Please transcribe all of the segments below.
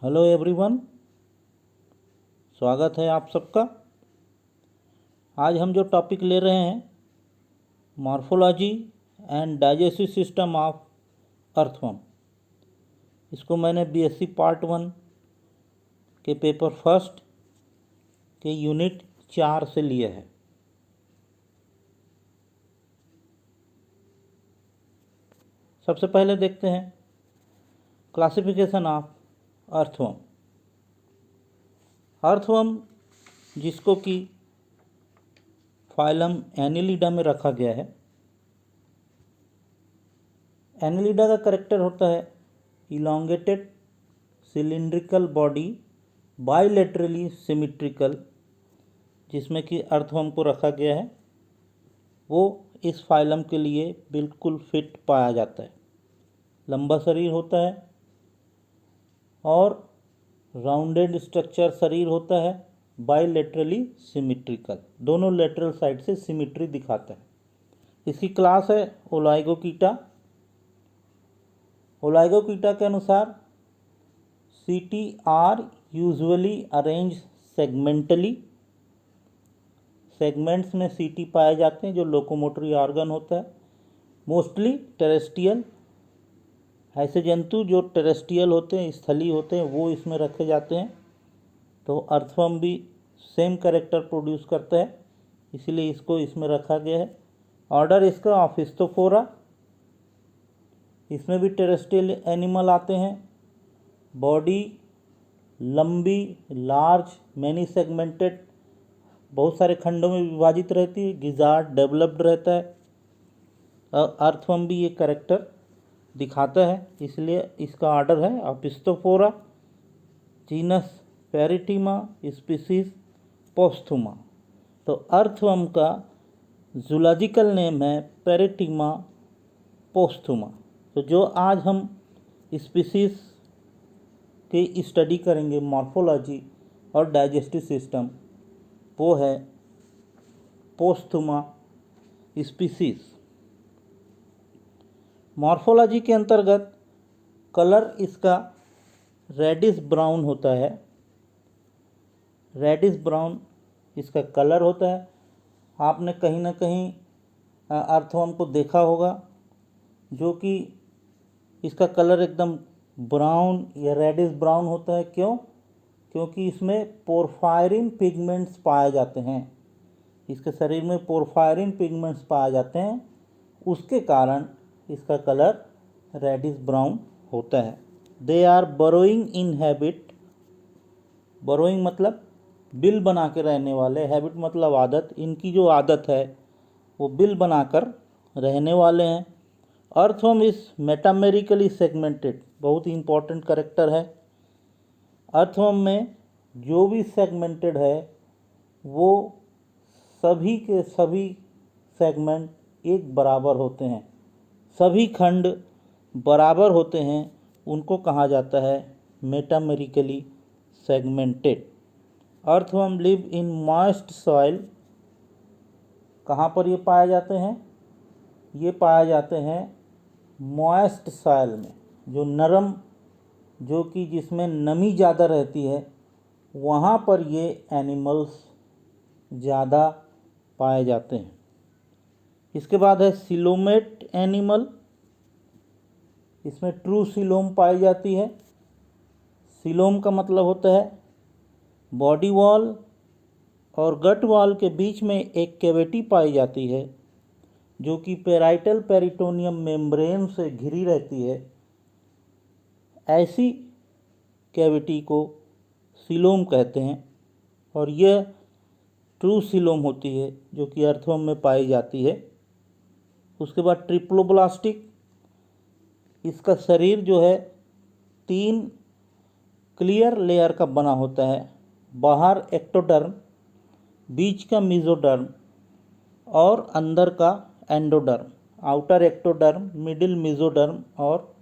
Hello everyone, स्वागत है आप सबका। आज हम जो टॉपिक ले रहे हैं, morphology and digestive system of earthworm. इसको मैंने बीएससी पार्ट 1 के पेपर फर्स्ट के यूनिट 4 से लिया है। सबसे पहले देखते हैं क्लासिफिकेशन ऑफ अर्थवर्म। अर्थवर्म जिसको कि फाइलम एनिलिडा में रखा गया है। एनिलिडा का कैरेक्टर होता है elongated cylindrical body, bilaterally symmetrical, जिसमें कि अर्थवर्म को रखा गया है। वो इस फाइलम के लिए बिल्कुल फिट पाया जाता है। लंबा शरीर होता है और राउंडेड स्ट्रक्चर शरीर होता है, बाइलेटरली सिमिट्रिकल, दोनों लेटरल साइड से सिमिट्री दिखाता है। इसकी क्लास है ओलाइगोकीटा। ओलाइगोकीटा के अनुसार setae are usually arrange segmentally. Segments में सीटी पाए जाते हैं जो लोकोमोटरी ऑर्गन होता है। मोस्टली टेरेस्ट्रियल, ऐसे जंतु जो टेरेस्ट्रियल होते हैं, स्थलीय होते हैं, वो इसमें रखे जाते हैं। तो अर्थवर्म भी सेम कैरेक्टर प्रोड्यूस करता है, इसीलिए इसको इसमें रखा गया है। ऑर्डर इसका ऑफिस्थोफोरा, इसमें भी टेरेस्ट्रियल एनिमल आते हैं। बॉडी लंबी, लार्ज, मैनी सेगमेंटेड, बहुत सारे खंडों में विभाजित रहती है। गिजार्ड डेवलप्ड रहता है। अर्थवर्म भी ये कैरेक्टर दिखाता है, इसलिए इसका ऑर्डर है ऑफिस्थोफोरा। Genus पेरिटीमा, species पोस्थुमा। तो अर्थवर्म का जूलॉजिकल नेम है पेरिटीमा पोस्थुमा। तो जो आज हम स्पीसीज की स्टडी करेंगे, मॉर्फोलॉजी और डाइजेस्टिव सिस्टम, वो है पोस्थुमा स्पीसीज। मॉर्फोलॉजी के अंतर्गत कलर इसका रेडिश ब्राउन होता है। रेडिश ब्राउन इसका कलर होता है। आपने कहीं ना कहीं अर्थवर्म को देखा होगा जो कि इसका कलर एकदम ब्राउन या रेडिश ब्राउन होता है। क्यों? क्योंकि इसमें पोरफायरिन पिगमेंट्स पाए जाते हैं। इसके शरीर में पोरफायरिन पिगमेंट्स पाए जाते हैं, उसके कारण इसका कलर रेडिश ब्राउन होता है। They are burrowing in habit. Burrowing मतलब बिल बना के रहने वाले, हैबिट मतलब आदत। इनकी जो आदत है वो बिल बनाकर रहने वाले हैं। अर्थवर्म इज मेटामेरिकली सेगमेंटेड, बहुत ही इंपॉर्टेंट कैरेक्टर है। अर्थवर्म में जो भी सेगमेंटेड है वो सभी के सभी सेगमेंट एक बराबर होते हैं, सभी खंड बराबर होते हैं, उनको कहा जाता है metamerically segmented. Earthworm live in moist soil. कहाँ पर ये पाए जाते हैं? ये पाए जाते हैं मॉइस्ट सॉइल में, जो नरम, जो कि जिसमें नमी ज़्यादा रहती है, वहाँ पर ये एनिमल्स ज़्यादा पाए जाते हैं। इसके बाद है सिलोमेट एनिमल। इसमें ट्रू सिलोम पाई जाती है। सिलोम का मतलब होता है बॉडी वॉल और गट वॉल के बीच में एक कैविटी पाई जाती है जो कि पेराइटल पेरिटोनियम मेम्ब्रेन से घिरी रहती है। ऐसी कैविटी को सिलोम कहते हैं और यह ट्रू सिलोम होती है जो कि अर्थवर्म में पाई जाती है। उसके बाद ट्रिप्लोब्लास्टिक। इसका शरीर जो है 3 क्लियर लेयर का बना होता है। बाहर एक्टोडर्म, बीच का मेसोडर्म और अंदर का endoderm. Outer ectoderm, middle mesoderm और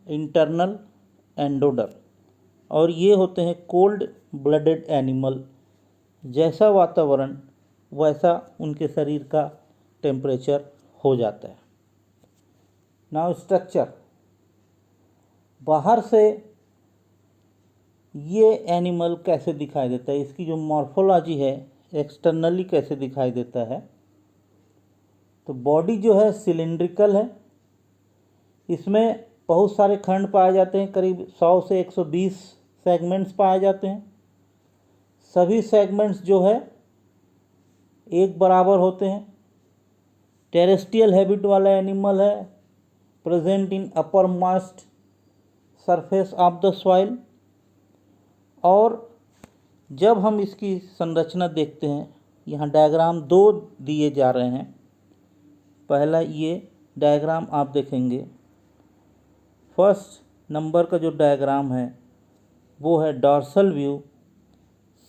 इंटरनल एंडोडर्म। और ये होते हैं कोल्ड ब्लडेड एनिमल। जैसा वातावरण वैसा उनके शरीर का टेम्परेचर हो जाता है। Now structure. बाहर से ये एनिमल कैसे दिखाई देता है, इसकी जो मॉर्फोलॉजी है एक्सटर्नली कैसे दिखाई देता है। तो बॉडी जो है सिलिंड्रिकल है, इसमें बहुत सारे खंड पाए जाते हैं, करीब 100 से 120 सेगमेंट्स पाए जाते हैं। सभी सेगमेंट्स जो है एक बराबर होते हैं। टेरेस्ट्रियल हैबिट वाला एनिमल है, present in upper most surface of the soil. और जब हम इसकी संरचना देखते हैं, यहाँ डायग्राम 2 दिए जा रहे हैं। पहला ये डायग्राम आप देखेंगे, फर्स्ट नंबर का जो डायग्राम है वो है डॉर्सल व्यू,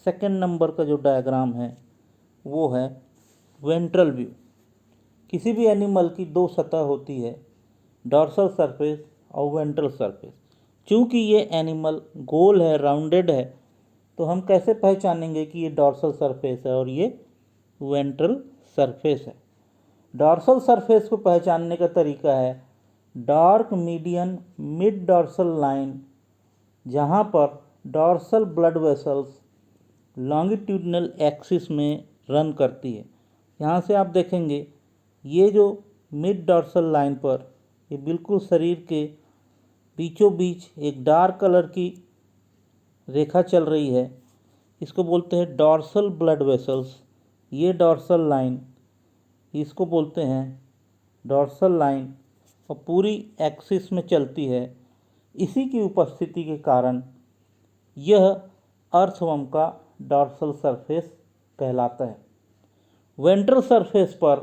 सेकंड नंबर का जो डायग्राम है वो है वेंट्रल व्यू। किसी भी एनिमल की 2 सतह होती है, डॉर्सल सरफेस और वेंट्रल सरफेस। चूँकि ये एनिमल गोल है, राउंडेड है, तो हम कैसे पहचानेंगे कि ये डॉर्सल सरफेस है और ये वेंट्रल सरफेस है। डॉर्सल सरफेस को पहचानने का तरीका है dark median mid dorsal line, जहाँ पर dorsal blood vessels longitudinal axis में रन करती है। यहाँ से आप देखेंगे ये जो मिड डॉर्सल लाइन पर ये बिल्कुल शरीर के बीचों बीच एक डार्क कलर की रेखा चल रही है, इसको बोलते हैं डॉर्सल ब्लड वेसल्स। ये डॉर्सल लाइन, इसको बोलते हैं डॉर्सल लाइन, और पूरी एक्सिस में चलती है। इसी की उपस्थिति के कारण यह अर्थवर्म का डॉर्सल सरफेस कहलाता है। वेंट्रल सरफेस पर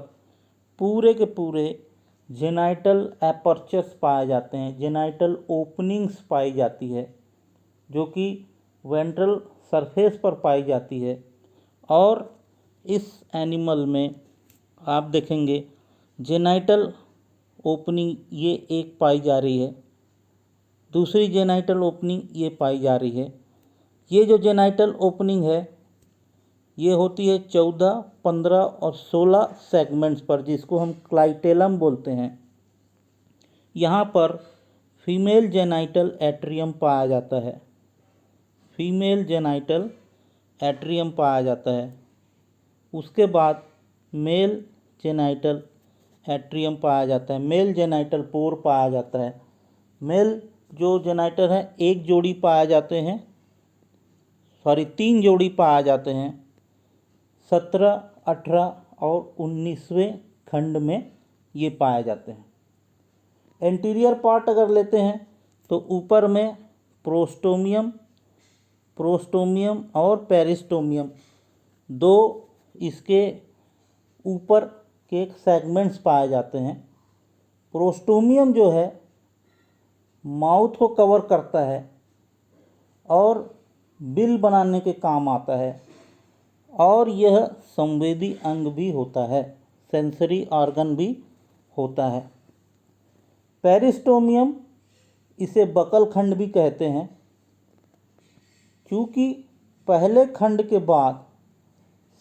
पूरे के पूरे जेनाइटल एपर्चर्स पाए जाते हैं, जेनाइटल ओपनिंग्स पाई जाती है, जो कि वेंट्रल सरफेस पर पाई जाती है। और इस एनिमल में आप देखेंगे जेनाइटल ओपनिंग ये एक पाई जा रही है, दूसरी जेनाइटल ओपनिंग ये पाई जा रही है। ये जो जेनाइटल ओपनिंग है ये होती है 14, 15 और 16 सेगमेंट्स पर, जिसको हम क्लाइटेलम बोलते हैं। यहाँ पर फीमेल जेनाइटल एट्रियम पाया जाता है, फीमेल जेनाइटल एट्रियम पाया जाता है। उसके बाद मेल जेनाइटल एट्रियम पाया जाता है, मेल जेनाइटल पोर पाया जाता है। मेल जो जेनाइटल है एक जोड़ी पाया जाते हैं, 3 जोड़ी पाया जाते हैं। 17, 18 और 19वें खंड में ये पाए जाते हैं। एंटीरियर पार्ट अगर लेते हैं तो ऊपर में प्रोस्टोमियम और पेरिस्टोमियम, 2 इसके ऊपर के सेगमेंट्स पाए जाते हैं। प्रोस्टोमियम जो है माउथ को कवर करता है और बिल बनाने के काम आता है, और यह संवेदी अंग भी होता है, सेंसरी ऑर्गन भी होता है। पेरिस्टोमियम, इसे बकल खंड भी कहते हैं, क्योंकि पहले खंड के बाद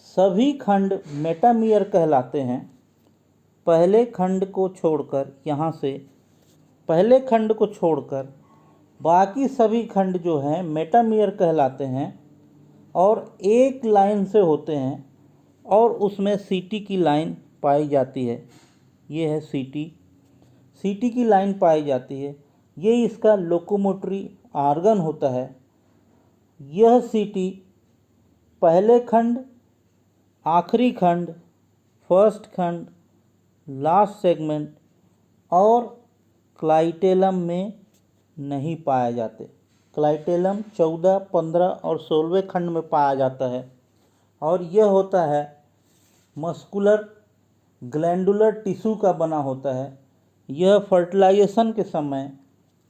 सभी खंड मेटामियर कहलाते हैं। पहले खंड को छोड़कर, यहाँ से पहले खंड को छोड़कर बाकी सभी खंड जो हैं मेटामियर कहलाते हैं और एक लाइन से होते हैं, और उसमें सीटी की लाइन पाई जाती है। ये है सीटी की लाइन पाई जाती है, ये इसका लोकोमोटरी ऑर्गन होता है। यह सीटी पहले खंड, आखिरी खंड, फर्स्ट खंड, लास्ट सेगमेंट और क्लाइटेलम में नहीं पाए जाते। क्लाइटेलम 14, 15 और 16वें खंड में पाया जाता है, और यह होता है मस्कुलर ग्लैंडुलर टिश्यू का बना होता है। यह फर्टिलाइजेशन के समय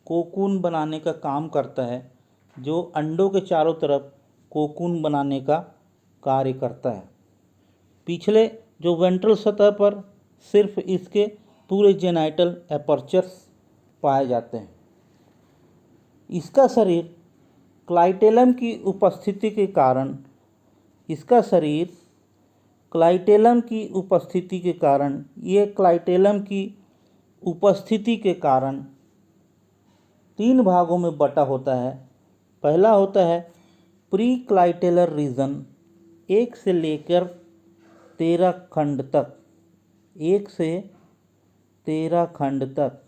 कोकून बनाने का काम करता है, जो अंडों के चारों तरफ कोकून बनाने का कार्य करता है। पिछले जो वेंट्रल सतह पर सिर्फ इसके पूरे जेनाइटल एपर्चर्स पाए जाते हैं। इसका शरीर क्लाइटेलम की उपस्थिति के कारण, ये क्लाइटेलम की उपस्थिति के कारण 3 भागों में बटा होता है। पहला होता है प्री क्लाइटेलर रीजन, 1 से लेकर 13 खंड तक, 1 से 13 खंड तक,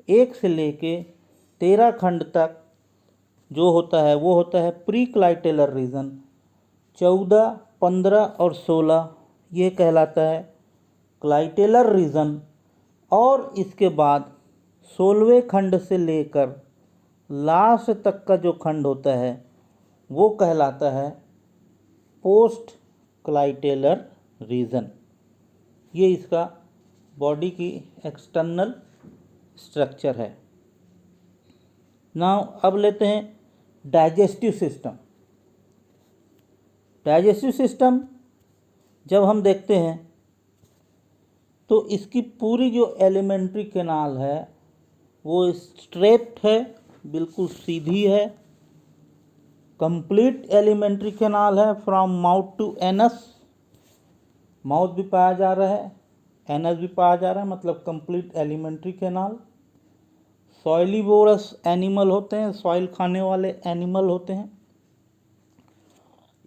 1 से लेके 13 खंड तक जो होता है वो होता है प्री क्लाइटेलर रीजन। 14, 15 और 16 ये कहलाता है क्लाइटेलर रीजन। और इसके बाद 16वें खंड से लेकर लास्ट तक का जो खंड होता है वो कहलाता है पोस्ट क्लाइटेलर रीजन। ये इसका बॉडी की एक्सटर्नल स्ट्रक्चर है। नाउ अब लेते हैं डाइजेस्टिव सिस्टम। डाइजेस्टिव सिस्टम जब हम देखते हैं तो इसकी पूरी जो एलिमेंट्री कैनाल है वो स्ट्रेट है, बिल्कुल सीधी है। कंप्लीट एलिमेंट्री कैनाल है from mouth to anus. Mouth भी पाया जा रहा है, एनस भी पाया जा रहा है, मतलब कंप्लीट एलिमेंट्री कैनाल। सॉइलीवोरस एनिमल होते हैं, सॉइल खाने वाले एनिमल होते हैं।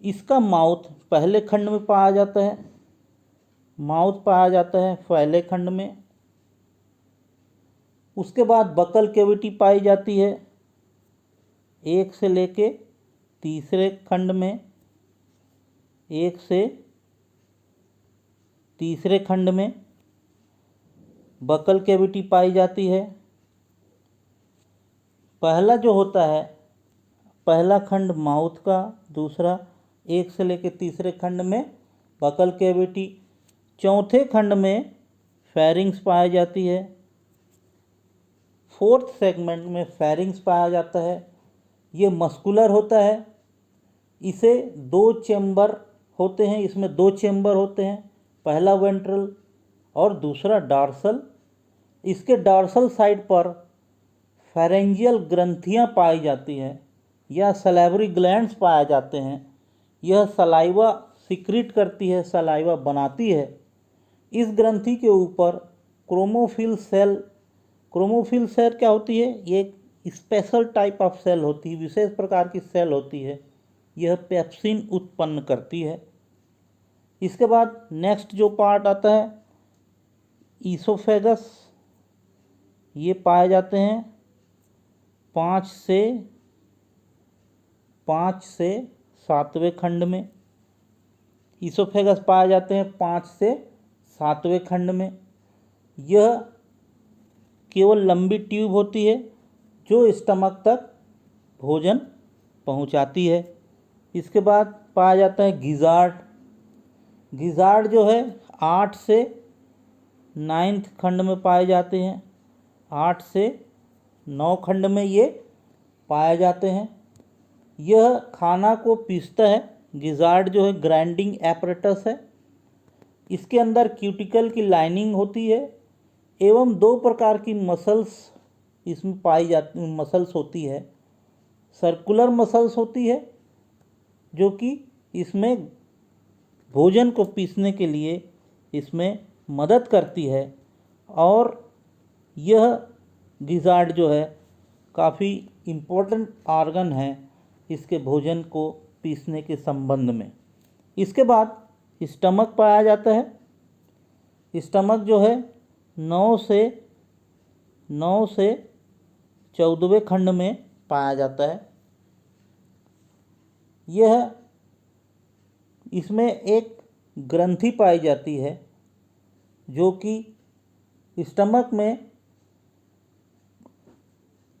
इसका माउथ पहले खंड में पाया जाता है, माउथ पाया जाता है पहले खंड में। उसके बाद बकल कैविटी पाई जाती है 1 से लेके 3रे खंड में, 1 से 3रे खंड में बकल कैविटी पाई जाती है। पहला जो होता है, पहला खंड माउथ का, दूसरा 1 से लेके 3रे खंड में बकल कैविटी। 4थे खंड में फेरिंग्स पाई जाती है। 4th सेगमेंट में फेरिंग्स पाया जाता है। ये मस्कुलर होता है। इसे 2 चेम्बर होते हैं, इसमें 2 चेम्बर होते हैं, पहला वेंट्रल और दूसरा डॉर्सल। इसके डॉर्सल साइड पर फेरेंजियल ग्रंथियां पाई जाती हैं या सलाइवरी ग्लैंड्स पाए जाते हैं। यह सलाइवा सिक्रीट करती है, सलाइवा बनाती है। इस ग्रंथि के ऊपर क्रोमोफिल सेल, क्रोमोफिल सेल क्या होती है? ये एक स्पेशल टाइप ऑफ सेल होती है, विशेष प्रकार की सेल होती है। यह पेप्सिन उत्पन्न करती है। इसके बाद नेक्स्ट जो पार्ट आता है ईसोफेगस। ये पाए जाते हैं 5 से 7वें खंड में। ईसोफेगस पाए जाते हैं 5 से 7वें खंड में। यह केवल लंबी ट्यूब होती है जो स्टमक तक भोजन पहुंचाती है। इसके बाद पाया जाता है गिजार्ड। गिजार्ड जो है 8 से 9th खंड में पाए जाते हैं। 8 से 9 खंड में ये पाए जाते हैं। यह खाना को पीसता है। गिजार्ड जो है ग्राइंडिंग एपरेटस है। इसके अंदर क्यूटिकल की लाइनिंग होती है एवं 2 प्रकार की मसल्स इसमें पाई जाती, मसल्स होती है। सर्कुलर मसल्स होती है जो कि इसमें भोजन को पीसने के लिए इसमें मदद करती है। और यह गिजार्ड जो है काफ़ी इम्पोर्टेंट ऑर्गन है इसके भोजन को पीसने के संबंध में। इसके बाद स्टमक पाया जाता है। स्टमक जो है 9 से 14वें खंड में पाया जाता है। यह इसमें एक ग्रंथि पाई जाती है जो कि स्टमक में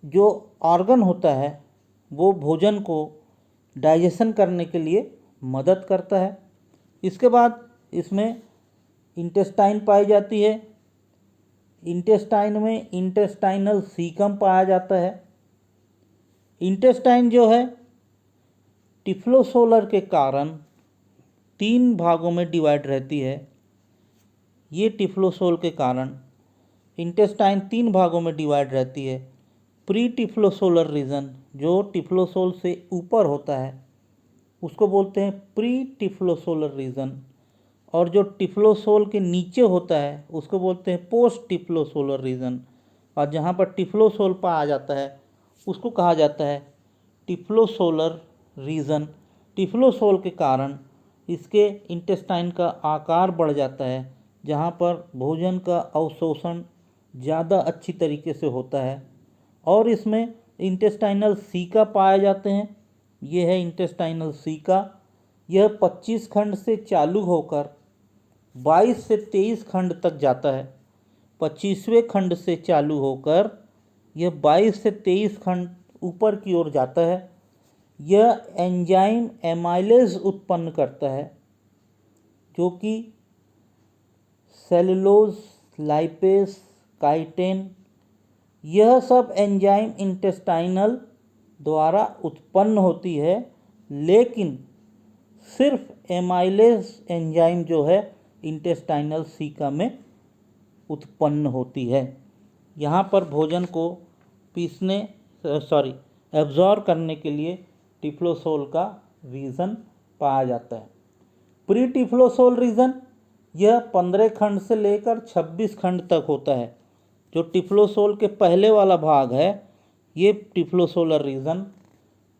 जो ऑर्गन होता है वो भोजन को डाइजेशन करने के लिए मदद करता है। इसके बाद इसमें इंटेस्टाइन पाई जाती है। इंटेस्टाइन में इंटेस्टाइनल सीकम पाया जाता है। इंटेस्टाइन जो है टिफ्लोसोलर के कारण 3 भागों में डिवाइड रहती है। ये टिफ्लोसोल के कारण इंटेस्टाइन 3 भागों में डिवाइड रहती है। प्री टिफ्लोसोलर रीजन जो टिफ्लोसोल से ऊपर होता है उसको बोलते हैं प्री टिफ्लोसोलर रीजन, और जो टिफ्लोसोल के नीचे होता है उसको बोलते हैं पोस्ट टिफ्लोसोलर रीजन। और जहाँ पर टिफ्लोसोल पाया जाता है उसको कहा जाता है टिफ्लोसोलर रीजन, टिफ्लोसोल के कारण इसके इंटेस्टाइन का आकार बढ़ जाता है, जहाँ पर भोजन का अवशोषण ज़्यादा अच्छी तरीके से होता है। और इसमें इंटेस्टाइनल सीका पाए जाते हैं। ये है इंटेस्टाइनल सीका। यह 25 खंड से चालू होकर 22 से 23 खंड तक जाता है। 25वें खंड से चालू होकर यह 22 से 23 खंड ऊपर की ओर जाता है। यह एंजाइम एमाइलेज उत्पन्न करता है, जो कि सेलुलोज, लाइपेज, काइटिन, यह सब एंजाइम इंटेस्टाइनल द्वारा उत्पन्न होती है। लेकिन सिर्फ एमाइलेज एंजाइम जो है इंटेस्टाइनल सीका में उत्पन्न होती है। यहाँ पर भोजन को एब्जॉर्ब करने के लिए टिफ्लोसोल का रीजन पाया जाता है। प्री टिफ्लोसोल रीजन यह 15 खंड से लेकर 26 खंड तक होता है। जो टिफ्लोसोल के पहले वाला भाग है, ये टिफ्लोसोलर रीजन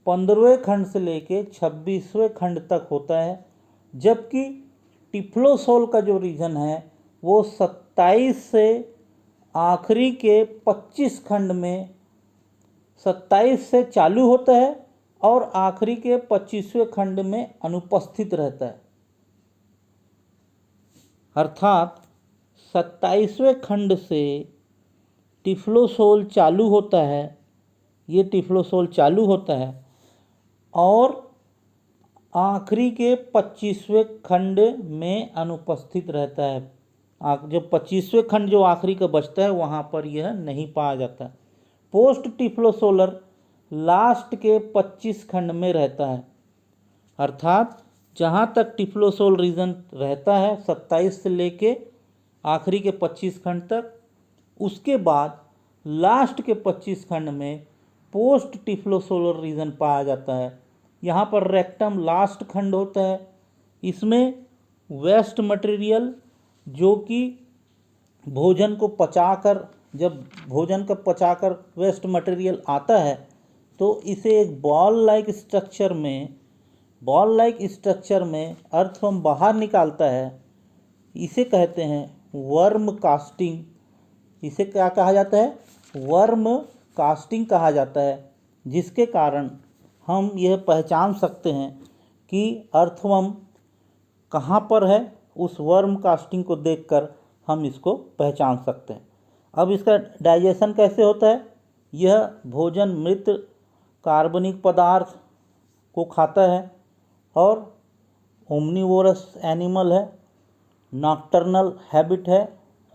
15वें खंड से लेकर 26वें खंड तक होता है। जबकि टिफ्लोसोल का जो रीजन है वो 27 से आखिरी के 25 खंड में 27 से चालू होता है और आखिरी के 25वें खंड में अनुपस्थित रहता है। अर्थात 27वें खंड से टिफ्लोसोल चालू होता है, ये टिफ्लोसोल चालू होता है और आखिरी के 25वें खंड में अनुपस्थित रहता है। जो 25वें खंड जो आखिरी का बचता है वहाँ पर यह नहीं पाया जाता। पोस्ट टिफ्लोसोलर लास्ट के 25 खंड में रहता है। अर्थात जहाँ तक टिफ्लोसोल रीजन रहता है 27 से लेके आखिरी के 25 खंड तक, उसके बाद लास्ट के 25 खंड में पोस्ट टिफ्लोसोलर रीजन पाया जाता है। यहाँ पर रेक्टम लास्ट खंड होता है। इसमें वेस्ट मटेरियल, जो कि भोजन को पचाकर, जब भोजन का पचाकर वेस्ट मटेरियल आता है तो इसे एक बॉल लाइक स्ट्रक्चर में अर्थवर्म बाहर निकालता है। इसे कहते हैं वर्म कास्टिंग। इसे क्या कहा जाता है? वर्म कास्टिंग कहा जाता है, जिसके कारण हम यह पहचान सकते हैं कि अर्थवर्म कहाँ पर है। उस वर्म कास्टिंग को देखकर हम इसको पहचान सकते हैं। अब इसका डाइजेशन कैसे होता है? यह भोजन मृत कार्बनिक पदार्थ को खाता है और ओमनीवोरस एनिमल है, नॉकटर्नल हैबिट है,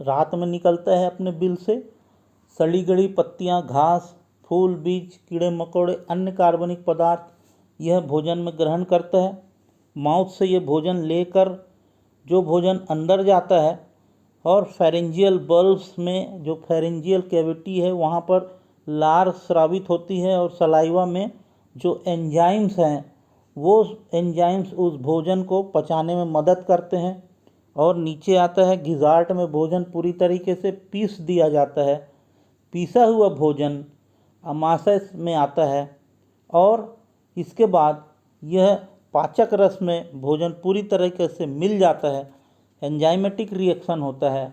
रात में निकलता है अपने बिल से। सड़ी गली पत्तियाँ, घास, फूल, बीज, कीड़े मकोड़े, अन्य कार्बनिक पदार्थ यह भोजन में ग्रहण करता है। माउथ से ये भोजन लेकर जो भोजन अंदर जाता है और फेरेंजियल बल्ब्स में, जो फेरेंजियल कैविटी है, वहाँ पर लार स्रावित होती है और सलाइवा में जो एंजाइम्स हैं वो एंजाइम्स उस भोजन को पचाने में मदद करते हैं और नीचे आता है गिजार्ट में भोजन पूरी तरीके से पीस दिया जाता है। पीसा हुआ भोजन अमाशय में आता है और इसके बाद यह पाचक रस में भोजन पूरी तरीके से मिल जाता है। एंजाइमेटिक रिएक्शन होता है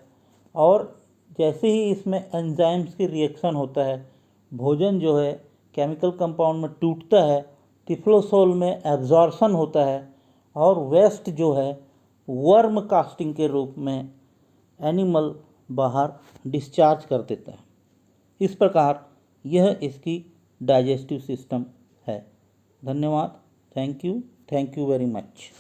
और जैसे ही इसमें एंजाइम्स की रिएक्शन होता है, भोजन जो है केमिकल कंपाउंड में टूटता है, टिफ्लोसोल में एब्जॉर्प्शन होता है और वेस्ट जो है वर्म कास्टिंग के रूप में एनिमल बाहर डिस्चार्ज कर देता है। इस प्रकार यह इसकी डाइजेस्टिव सिस्टम है। धन्यवाद। Thank you very much.